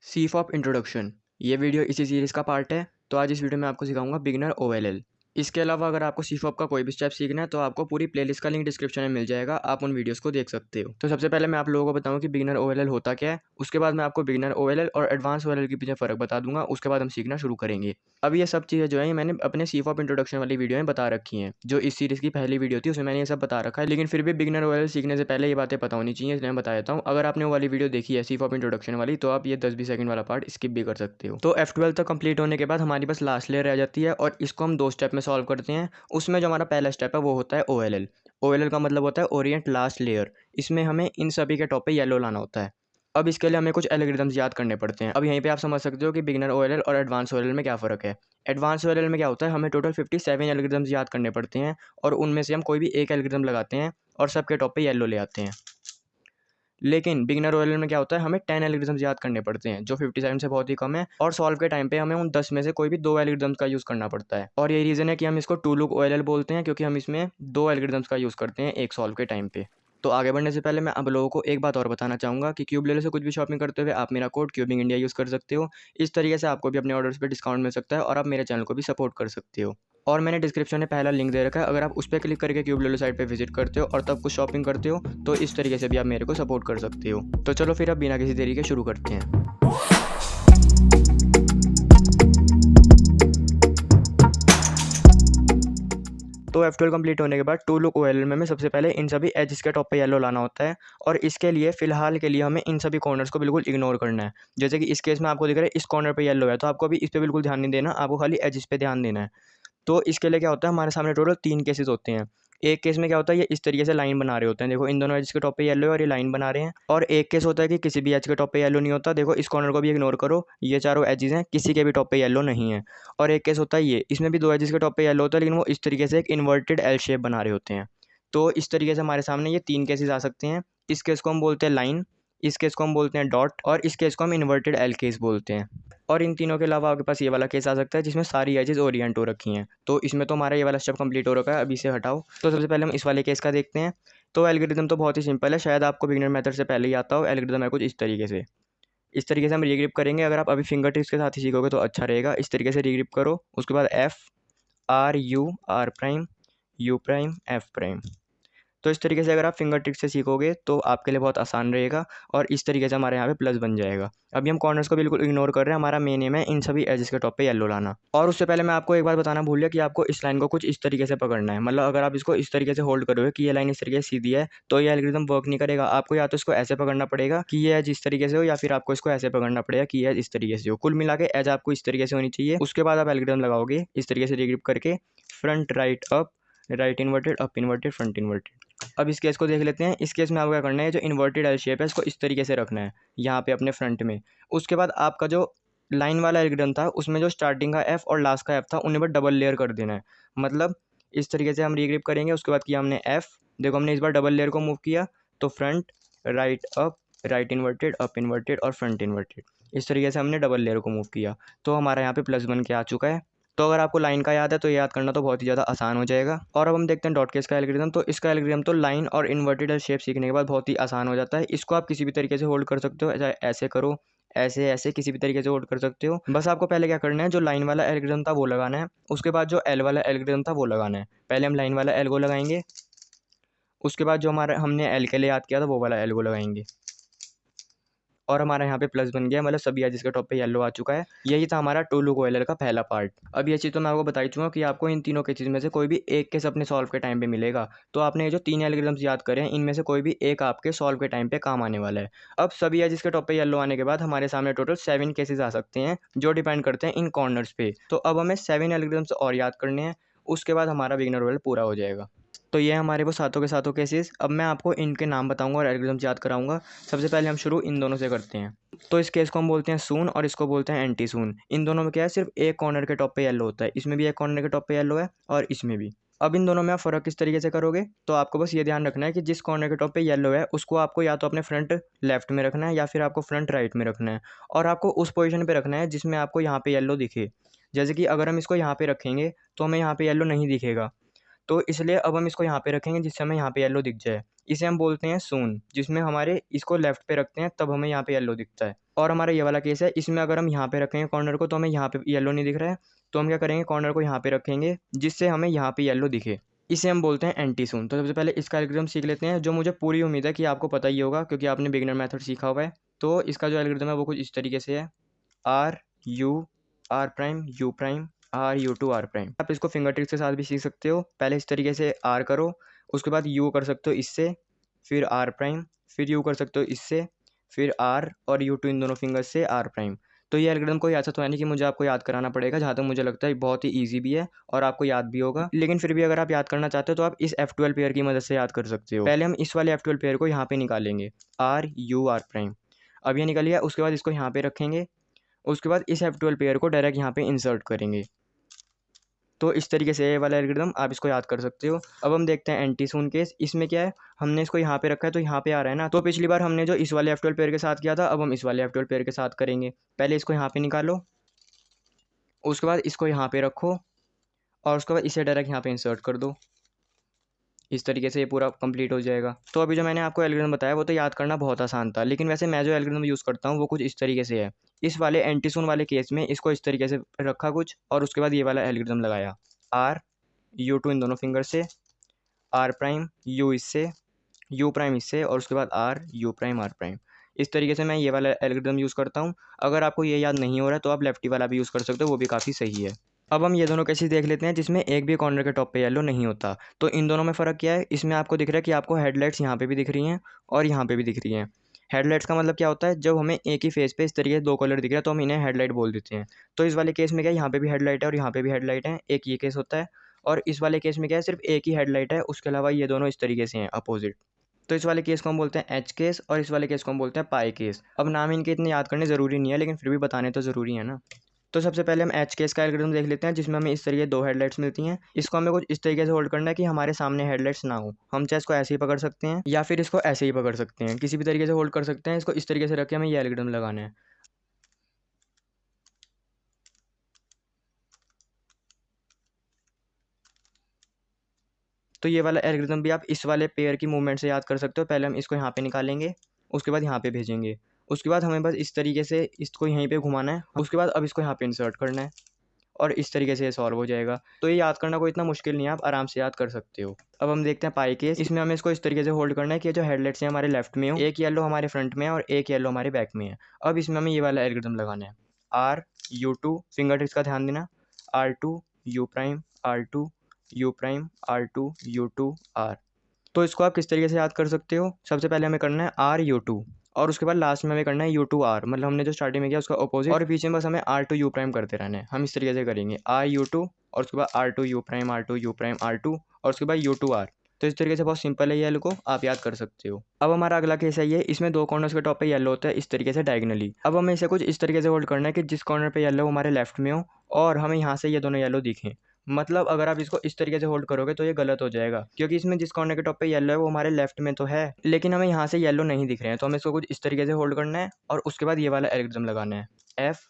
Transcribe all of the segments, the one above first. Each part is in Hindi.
सीफॉप इंट्रोडक्शन। ये वीडियो इसी सीरीज़ का पार्ट है। तो आज इस वीडियो में आपको सिखाऊंगा बिगिनर ओएलएल। इसके अलावा अगर आपको सीफॉप का कोई भी स्टेप सीखना है तो आपको पूरी प्लेलिस्ट का लिंक डिस्क्रिप्शन में मिल जाएगा, आप उन वीडियोस को देख सकते हो। तो सबसे पहले मैं आप लोगों को बताऊं कि बिगिनर ओएलएल होता क्या है। उसके बाद मैं आपको बिगिनर ओएलएल और एडवांस ओएलएल के पीछे फ़र्क बता दूंगा। उसके बाद हम सीखना शुरू करेंगे। अब ये सब चीज़ें जो है मैंने अपने सीफॉप इंट्रोडक्शन वाली वीडियो में बता रखी हैं। जो इस सीरीज़ की पहली वीडियो थी उसमें मैंने ये सब बता रखा है, लेकिन फिर भी बिगिनर ओएलएल सीखने से पहले ये बातें पता होनी चाहिए, इसलिए मैं बता देता हूँ। अगर आपने वो वाली वीडियो देखी है सीफॉप इंट्रोडक्शन वाली तो आप ये 10-20 सेकंड वाला पार्ट स्किप भी कर सकते हो। तो F12 तक कंप्लीट होने के बाद हमारी बस लास्ट लेयर रह जाती है और इसको हम 2 स्टेप में सॉल्व करते हैं। उसमें जो हमारा पहला स्टेप है वो होता है ओएलएल। ओएलएल का मतलब होता है ओरिएंट लास्ट लेयर। इसमें हमें इन सभी के टॉप पे येलो लाना होता है। अब इसके लिए हमें कुछ एल्गोरिथम्स याद करने पड़ते हैं। अब यहीं पे आप समझ सकते हो कि बिगिनर ओएलएल और एडवांस ओएलएल में क्या फ़र्क है। एडवांस ओएलएल में क्या होता है, हमें टोटल 57 एल्गोरिथम्स याद करने पड़ते हैं और उनमें से हम कोई भी एक एल्गोरिथम लगाते हैं और सबके टॉप पे येलो ले आते हैं। लेकिन बिगिनर ओएलएल में क्या होता है, हमें 10 एल्गोरिथम्स याद करने पड़ते हैं, जो 57 से बहुत ही कम है। और सॉल्व के टाइम पे हमें उन 10 में से कोई भी 2 एल्गोरिथम्स का यूज़ करना पड़ता है। और यही रीज़न है कि हम इसको टू लुक ओएलएल बोलते हैं, क्योंकि हम इसमें 2 एल्गोरिथम्स का यूज़ करते हैं एक सॉल्व के टाइम पे। तो आगे बढ़ने से पहले मैं आप लोगों को एक बात और बताना चाहूँगा कि क्यूब लेले से कुछ भी शॉपिंग करते हुए आप मेरा कोड क्यूबिंग इंडिया यूज़ कर सकते हो। इस तरीके से आपको भी अपने ऑर्डर्स पे डिस्काउंट मिल सकता है और आप मेरे चैनल को भी सपोर्ट कर सकते हो। और मैंने डिस्क्रिप्शन में पहला लिंक दे रखा है, अगर आप उस पर क्लिक करके क्यूब लेलो साइट पे विजिट करते हो और तब कुछ शॉपिंग करते हो तो इस तरीके से भी आप मेरे को सपोर्ट कर सकते हो। तो चलो फिर अब बिना किसी देरी के शुरू करते हैं। तो F12 कंप्लीट होने के बाद टू लुक ओएलएल में हमें सबसे पहले इन सभी एजेस के टॉप पे येलो लाना होता है और इसके लिए फ़िलहाल के लिए हमें इन सभी कॉर्नर्स को बिल्कुल इग्नोर करना है। जैसे कि इस केस में आपको दिख रहा है इस कॉर्नर पे येलो है, तो आपको अभी इस पे बिल्कुल ध्यान नहीं देना, आपको खाली एजेस पे ध्यान देना है। तो इसके लिए क्या होता है, हमारे सामने टोटल 3 केसेस होते हैं। एक केस में क्या होता है, ये इस तरीके से लाइन बना रहे होते हैं, देखो इन दोनों एज के टॉप पे येलो है और ये लाइन बना रहे हैं। और एक केस होता है कि किसी भी एज के टॉप पे येलो नहीं होता, देखो इस कॉर्नर को भी इग्नोर करो, ये चारों एजेस हैं, किसी के भी टॉप पे येलो नहीं है। और एक केस होता है ये, इसमें भी 2 एजेस के टॉप पे येलो होता है, लेकिन वो इस तरीके से एक इन्वर्टेड एल शेप बना रहे होते हैं। तो इस तरीके से हमारे सामने ये 3 केसेस आ सकते हैं। इस केस को हम बोलते हैं लाइन, इस केस को हम बोलते हैं डॉट और इस केस को हम इन्वर्टेड एल केस बोलते हैं। और इन तीनों के अलावा आपके पास ये वाला केस आ सकता है जिसमें सारी एजेस ओरिएंट हो रखी हैं। तो इसमें तो हमारा ये वाला स्टेप कंप्लीट हो रखा है, अभी इसे हटाओ। तो सबसे पहले हम इस वाले केस का देखते हैं। तो एल्गोरिथम तो बहुत ही सिंपल है, शायद आपको बिगिनर मेथड से पहले ही आता हो। एल्गोरिथम है कुछ इस तरीके से। इस तरीके से हम रीग्रिप करेंगे। अगर आप अभी फिंगर टिप्स के साथ ही सीखोगे तो अच्छा रहेगा। इस तरीके से रीग्रिप करो, उसके बाद F R U R prime U prime F prime. तो इस तरीके से अगर आप फिंगर टिप से सीखोगे तो आपके लिए बहुत आसान रहेगा और इस तरीके से हमारे यहाँ पे प्लस बन जाएगा। अभी हम कॉर्नर्स को बिल्कुल इग्नोर कर रहे हैं, हमारा मेन एम है इन सभी एजेस के टॉप पे येलो लाना। और उससे पहले मैं आपको एक बात बताना भूल गया कि आपको इस लाइन को कुछ इस तरीके से पकड़ना है। मतलब अगर आप इसको इस तरीके से होल्ड करोगे कि ये लाइन इस तरीके से सीधी है तो ये एल्गोरिथम वर्क नहीं करेगा। आपको या तो इसको ऐसे पकड़ना पड़ेगा कि ये एज इस तरीके से हो, या फिर आपको इसको ऐसे पकड़ना पड़ेगा कि ये एज इस तरीके से हो। कुल मिला के एज आपको इस तरीके से होनी चाहिए। उसके बाद आप एल्गोरिथम लगाओगे इस तरीके से रिग्रिप करके, front right up, right inverted, up inverted, front inverted. अब इस केस को देख लेते हैं। इस केस में आपको क्या करना है, जो इन्वर्टेड एल शेप है इसको इस तरीके से रखना है यहाँ पे अपने फ्रंट में। उसके बाद आपका जो लाइन वाला एल्गोरिथम था उसमें जो स्टार्टिंग का एफ और लास्ट का एफ था उन्हें पर डबल लेयर कर देना है। मतलब इस तरीके से हम रीग्रिप करेंगे। उसके बाद किया हमने एफ, देखो हमने इस बार डबल लेयर को मूव किया तो front right up, right inverted, up inverted और फ्रंट इन्वर्टेड। इस तरीके से हमने डबल लेयर को मूव किया तो हमारा यहाँ पे प्लस बन के आ चुका है। तो अगर आपको लाइन का याद है तो ये याद करना तो बहुत ही ज़्यादा आसान हो जाएगा। और अब हम देखते हैं डॉट केस का एल्गोरिथम। तो इसका एल्गोरिथम तो लाइन और इन्वर्टेड एल शेप सीखने के बाद बहुत ही आसान हो जाता है। इसको आप किसी भी तरीके से होल्ड कर सकते हो, चाहे ऐसे करो, ऐसे ऐसे किसी भी तरीके से होल्ड कर सकते हो। बस आपको पहले क्या करना है, जो लाइन वाला एल्गोरिथम था वो लगाना है। उसके बाद जो एल वाला एल्गोरिथम था वो लगाना है। पहले हम लाइन वाला एल को लगाएंगे, उसके बाद जो हमारा हमने एल के लिए याद किया था वो वाला एल को लगाएंगे और हमारा यहाँ पे प्लस बन गया। मतलब सभी एजेस के टॉप पे येलो आ चुका है। यही था हमारा टू लुक ओएलएल का पहला पार्ट। अब ये चीज़ तो मैं आपको बता ही चुका हूँ कि आपको इन तीनों केसेस में से कोई भी एक केस अपने सॉल्व के टाइम पे मिलेगा। तो आपने ये जो 3 एल्गोरिथम्स याद करे हैं इनमें से कोई भी एक आपके सॉल्व के टाइम पे काम आने वाला है। अब सभी एजेस के टॉप पे येलो आने के बाद हमारे सामने टोटल 7 केसेस आ सकते हैं जो डिपेंड करते हैं इन कॉर्नर्स पे। तो अब हमें 7 एल्गोरिथम्स और याद करने हैं, उसके बाद हमारा बिगिनर ओएलएल पूरा हो जाएगा। तो ये हमारे वो सातों के सातों केसेस। अब मैं आपको इनके नाम बताऊंगा और एल्गोरिथम्स याद कराऊंगा। सबसे पहले हम शुरू इन दोनों से करते हैं। तो इस केस को हम बोलते हैं सून और इसको बोलते हैं एंटी सून। इन दोनों में क्या है, सिर्फ एक कॉर्नर के टॉप पे येलो होता है। इसमें भी एक कॉर्नर के टॉप पे येलो है और इसमें भी। अब इन दोनों में आप फ़र्क किस तरीके से करोगे, तो आपको बस ये ध्यान रखना है कि जिस कॉर्नर के टॉप पे येलो है उसको आपको या तो अपने फ्रंट लेफ्ट में रखना है या फिर आपको फ्रंट राइट में रखना है। और आपको उस पोजीशन पे रखना है जिसमें आपको यहाँ पे येलो दिखे। जैसे कि अगर हम इसको यहाँ पे रखेंगे तो हमें यहाँ पे येलो नहीं दिखेगा, तो इसलिए अब हम इसको यहाँ पे रखेंगे जिससे हमें यहाँ पे येलो दिख जाए। इसे हम बोलते हैं सून, जिसमें हमारे इसको लेफ्ट पे रखते हैं तब हमें यहाँ पे येलो दिखता है। और हमारा ये वाला केस है, इसमें अगर हम यहाँ पे रखेंगे कॉर्नर को तो हमें यहाँ पे येलो नहीं दिख रहा है, तो हम क्या करेंगे कॉर्नर को यहाँ पे रखेंगे जिससे हमें यहाँ पे येलो दिखे। इसे हम बोलते हैं एंटीसून। तो सबसे पहले इसका एल्गोरिथम सीख लेते हैं, जो मुझे पूरी उम्मीद है कि आपको पता ही होगा क्योंकि आपने बिगिनर मेथड सीखा हुआ है। तो इसका जो एल्गोरिथम है वो कुछ इस तरीके से है, R U R prime U prime R U to R prime. आप इसको फिंगर ट्रिक्स के साथ भी सीख सकते हो। पहले इस तरीके से आर करो, उसके बाद यू कर सकते हो इससे, फिर आर प्राइम, फिर यू कर सकते हो इससे, फिर आर और यू टू इन दोनों फिंगर्स से आर प्राइम। तो ये एल्गोरिथम कोई ऐसा तो है नहीं कि मुझे आपको याद कराना पड़ेगा, जहाँ तक मुझे लगता है बहुत ही ईजी भी है और आपको याद भी होगा। लेकिन फिर भी अगर आप याद करना चाहते हो तो आप इस F12 पेयर की मदद से याद कर सकते हो। पहले हम इस वाले F12 पेयर को यहाँ पे निकालेंगे, आर यू आर प्राइम। अब ये निकल गया, उसके बाद इसको यहाँ पे रखेंगे, उसके बाद इस F12 पेयर को डायरेक्ट यहाँ पे इंसर्ट करेंगे। तो इस तरीके से ये वाला एल्गोरिथम आप इसको याद कर सकते हो। अब हम देखते हैं एंटीसून केस। इसमें क्या है, हमने इसको यहाँ पे रखा है तो यहाँ पे आ रहा है ना, तो पिछली बार हमने जो इस वाले F12 पेयर के साथ किया था, अब हम इस वाले F12 पेयर के साथ करेंगे। पहले इसको यहाँ पे निकालो, उसके बाद इसको यहाँ पे रखो और उसके बाद इसे डायरेक्ट यहाँ पे इंसर्ट कर दो। इस तरीके से ये पूरा कंप्लीट हो जाएगा। तो अभी जो मैंने आपको एल्गोरिथम बताया वो तो याद करना बहुत आसान था, लेकिन वैसे मैं जो एल्गोरिथम यूज़ करता हूँ वो कुछ इस तरीके से है। इस वाले एंटीसून वाले केस में इसको इस तरीके से रखा कुछ, और उसके बाद ये वाला एल्गोरिथम लगाया, आर यू टू इन दोनों फिंगर से, आर प्राइम यू इससे, यू प्राइम इससे, और उसके बाद R U prime R prime. इस तरीके से मैं ये वाला एल्गोरिथम यूज़ करता हूँ। अगर आपको ये याद नहीं हो रहा है तो आप लेफ्टी वाला भी यूज़ कर सकते हो, वो भी काफ़ी सही है। अब हम ये दोनों केसेस देख लेते हैं जिसमें एक भी कॉर्नर के टॉप पे येलो नहीं होता। तो इन दोनों में फ़र्क क्या है, इसमें आपको दिख रहा है कि आपको हेडलाइट्स यहाँ पे भी दिख रही हैं और यहाँ पे भी दिख रही हैं। हेडलाइट्स का मतलब क्या होता है, जब हमें एक ही फेस पे इस तरीके से दो कलर दिख रहा है तो हम इन्हें हेडलाइट बोल देते हैं। तो इस वाले केस में क्या है, यहाँ पे भी हेडलाइट है और यहाँ पे भी हेडलाइट है, एक ये केस होता है। और इस वाले केस में क्या है, सिर्फ एक ही हेडलाइट है, उसके अलावा ये दोनों इस तरीके से हैं अपोजिट। तो इस वाले केस को हम बोलते हैं एच केस और इस वाले केस को हम बोलते हैं पाई केस। अब नाम इनके इतने याद करने ज़रूरी नहीं है, लेकिन फिर भी बताने तो ज़रूरी है ना। तो सबसे पहले हम एच केस का एल्गोरिथम देख लेते हैं, जिसमें हमें इस तरीके दो हेडलाइट्स मिलती हैं। इसको हमें कुछ इस तरीके से होल्ड करना है कि हमारे सामने हेडलाइट्स ना हो। हम चाहे इसको ऐसे ही पकड़ सकते हैं या फिर इसको ऐसे ही पकड़ सकते हैं, किसी भी तरीके से होल्ड कर सकते हैं। इसको इस तरीके से रख के हमें ये एल्गोरिथम लगाना है। तो ये वाला एल्गोरिथम भी आप इस वाले पेयर की मूवमेंट से याद कर सकते हो। पहले हम इसको यहाँ पे निकालेंगे, उसके बाद यहाँ पे भेजेंगे, उसके बाद हमें बस इस तरीके से इसको यहीं पे घुमाना है, उसके बाद अब इसको यहाँ पे इंसर्ट करना है और इस तरीके से ये सॉल्व हो जाएगा। तो ये याद करना कोई इतना मुश्किल नहीं है, आप आराम से याद कर सकते हो। अब हम देखते हैं पाई केस। इसमें हमें इसको इस तरीके से होल्ड करना है कि जो हेडलाइट्स हैं हमारे लेफ्ट में हो, एक येलो हमारे फ्रंट में है और एक येलो हमारे बैक में है। अब इसमें हमें ये वाला एल्गोरिथम लगाना है, R U two, finger tips का ध्यान देना, R two U prime R two U prime R two U to R. तो इसको आप किस तरीके से याद कर सकते हो, सबसे पहले हमें करना है आर यू टू और उसके बाद लास्ट में हमें करना है यू टू आर, मतलब हमने जो स्टार्टिंग में किया उसका अपोजिट, और बीच में बस हमें आर टू यू प्राइम करते रहना है। हम इस तरीके से करेंगे, आर यू टू और उसके बाद R two U prime R two U prime R two और उसके बाद यू टू आर। तो इस तरीके से बहुत सिंपल है, ये को आप याद कर सकते हो। अब हमारा अगला केस है ये, इसमें दो कॉर्नर्स के टॉप पे येलो होता है इस तरीके से डायगनली। अब हमें इसे कुछ इस तरीके से होल्ड करना है कि जिस कॉर्नर पे येलो हमारे लेफ्ट में हो और हमें यहाँ से ये दोनों येलो दिखें। मतलब अगर आप इसको इस तरीके से होल्ड करोगे तो ये गलत हो जाएगा, क्योंकि इसमें जिस कॉर्नर के टॉप पे येलो है वो हमारे लेफ्ट में तो है, लेकिन हमें यहाँ से येलो नहीं दिख रहे हैं। तो हमें इसको कुछ इस तरीके से होल्ड करना है और उसके बाद ये वाला एल्गोरिथम लगाना है, एफ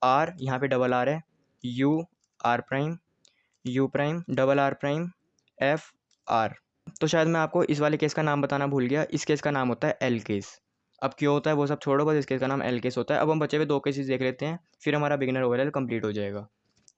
आर, यहाँ पे डबल आर है, U R prime U prime double R prime F R. तो शायद मैं आपको इस वाले केस का नाम बताना भूल गया, इस केस का नाम होता है एल केस। अब क्यों होता है वो सब छोड़ो, बस इस केस का नाम एल केस होता है। अब हम बचे हुए दो केसेस देख लेते हैं, फिर हमारा बिगिनर ओवरऑल कंप्लीट हो जाएगा।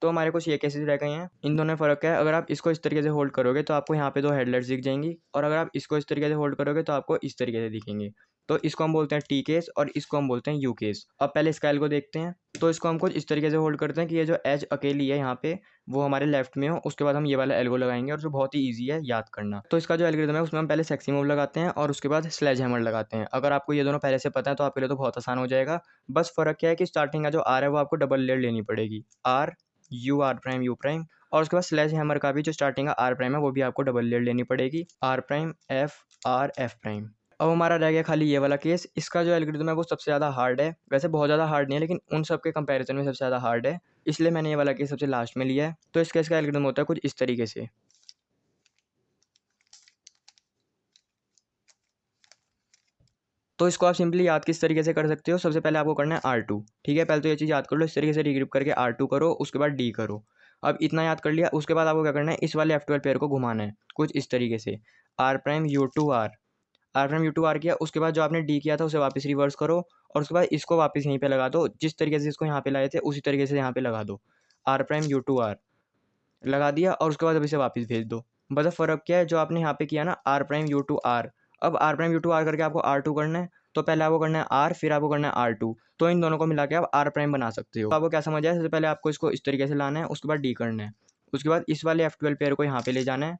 तो हमारे कुछ ये केसेस रह गए हैं, इन दोनों में फ़र्क है। अगर आप इसको इस तरीके से होल्ड करोगे तो आपको यहाँ पे दो हेडलाइट्स दिख जाएंगी, और अगर आप इसको इस तरीके से होल्ड करोगे तो आपको इस तरीके से दिखेंगे। तो इसको हम बोलते हैं टी केस और इसको हम बोलते हैं यू केस। अब पहले स्काइल को देखते हैं। तो इसको हम कुछ इस तरीके से होल्ड करते हैं कि ये जो एज अकेली है यहाँ पे वो हमारे लेफ्ट में हो, उसके बाद हम ये वाला एल्गो लगाएंगे और जो बहुत ही ईजी है याद करना। तो इसका जो एल्गोरिथम है उसमें हम पहले सेक्सी मूव लगाते हैं और उसके बाद स्लेज हैमर लगाते हैं। अगर आपको ये दोनों पहले से पता है तो आपके लिए तो बहुत आसान हो जाएगा। बस फ़र्क क्या है कि स्टार्टिंग का जो आर है वो आपको डबल लेयर लेनी पड़ेगी, R U R prime U prime, और उसके बाद स्लेज हैमर का भी जो स्टार्टिंग का आर प्राइम है वो भी आपको डबल लेयर लेनी पड़ेगी, आर प्राइम एफ प्राइम। अब हमारा रह गया खाली ये वाला केस। इसका जो एल्गोरिथम है वो सबसे ज़्यादा हार्ड है, वैसे बहुत ज़्यादा हार्ड नहीं है लेकिन उन सब के कंपैरिजन में सबसे ज़्यादा हार्ड है, इसलिए मैंने ये वाला केस सबसे लास्ट में लिया है। तो इस केस का एल्गोरिथम होता है कुछ इस तरीके से। तो इसको आप सिंपली याद किस तरीके से कर सकते हो, सबसे पहले आपको करना है R2, ठीक है। पहले तो ये चीज़ याद कर लो, इस तरीके से रिग्रिप करके R2 करो, उसके बाद D करो। अब इतना याद कर लिया, उसके बाद आपको क्या करना है, इस वाले F12 पेयर को घुमाना है कुछ इस तरीके से, R prime U to R, R prime U to R किया, उसके बाद जो आपने डी किया था उसे वापस रिवर्स करो और उसके बाद इसको वापस यहीं पे लगा दो। जिस तरीके से इसको यहाँ पे लाए थे उसी तरीके से यहाँ पे लगा दो। R prime U to R लगा दिया और उसके बाद अब इसे वापस भेज दो। बस अब फ़र्क क्या है, जो आपने यहाँ पे किया ना R prime U to R, अब R prime U to R करके आपको आर टू करना है, तो पहले आपको करना है आर, फिर आपको करना है आर टू, तो इन दोनों को मिला के आप आर प्राइम बना सकते हो। तो आपको क्या समझ आया, सबसे पहले आपको इसको इस तरीके से लाना है, उसके बाद डी करना है, उसके बाद इस वाले F12 पेयर को यहाँ पे ले जाना है,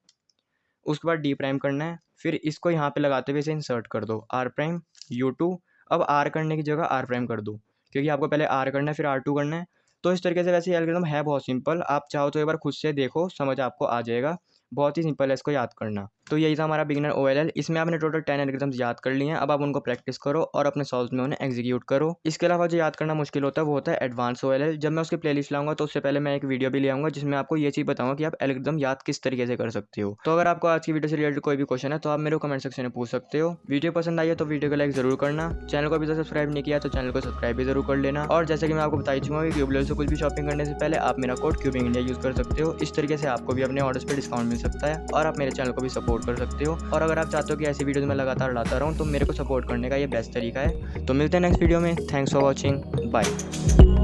उसके बाद डी प्राइम करना है, फिर इसको यहाँ पे लगाते हुए इसे इंसर्ट कर दो आर प्राइम यू टू। अब आर करने की जगह आर प्राइम कर दो, क्योंकि आपको पहले आर करना है फिर आर टू करना है। तो इस तरीके से वैसे ये एल्गोरिथम है बहुत सिंपल, आप चाहो तो एक बार खुद से देखो, समझ आपको आ जाएगा। बहुत ही सिंपल है इसको याद करना। तो यही था हमारा बिगिनर OLL। इसमें आपने टोटल 10 एल्गोरिथम्स याद कर लिए हैं। अब आप उनको प्रैक्टिस करो और अपने सॉल्व्स में उन्हें एग्जीक्यूट करो। इसके अलावा जो याद करना मुश्किल होता है वो होता है एडवांस OLL। जब मैं उसकी प्लेलिस्ट लाऊंगा तो उससे पहले मैं एक वीडियो भी ले आऊंगा जिसमें आपको ये चीज़ बताऊंगा कि आप एल्गोरिथम याद किस तरीके से कर सकते हो। तो अगर आपको आज की वीडियो से रिलेटेड कोई भी क्वेश्चन है तो आप मेरे को कमेंट सेक्शन में पूछ सकते हो। वीडियो पसंद आई है तो वीडियो को लाइक जरूर करना। चैनल को अभी तक सब्सक्राइब नहीं किया तो चैनल को सब्सक्राइब भी जरूर कर लेना। और जैसे कि मैं आपको बता चुका हूँ कि क्यूबलेट से कुछ भी शॉपिंग करने से पहले आप मेरा कोड क्यूबिंग इंडिया यूज कर सकते हो। इस तरीके से आपको भी अपने ऑर्डर्स पे डिस्काउंट मिल सकता है और आप मेरे चैनल को भी सपोर्ट कर सकते हो। और अगर आप चाहते हो कि ऐसी वीडियोस मैं लगातार लाता रहूं तो मेरे को सपोर्ट करने का ये बेस्ट तरीका है। तो मिलते हैं नेक्स्ट वीडियो में। Thanks for watching, bye.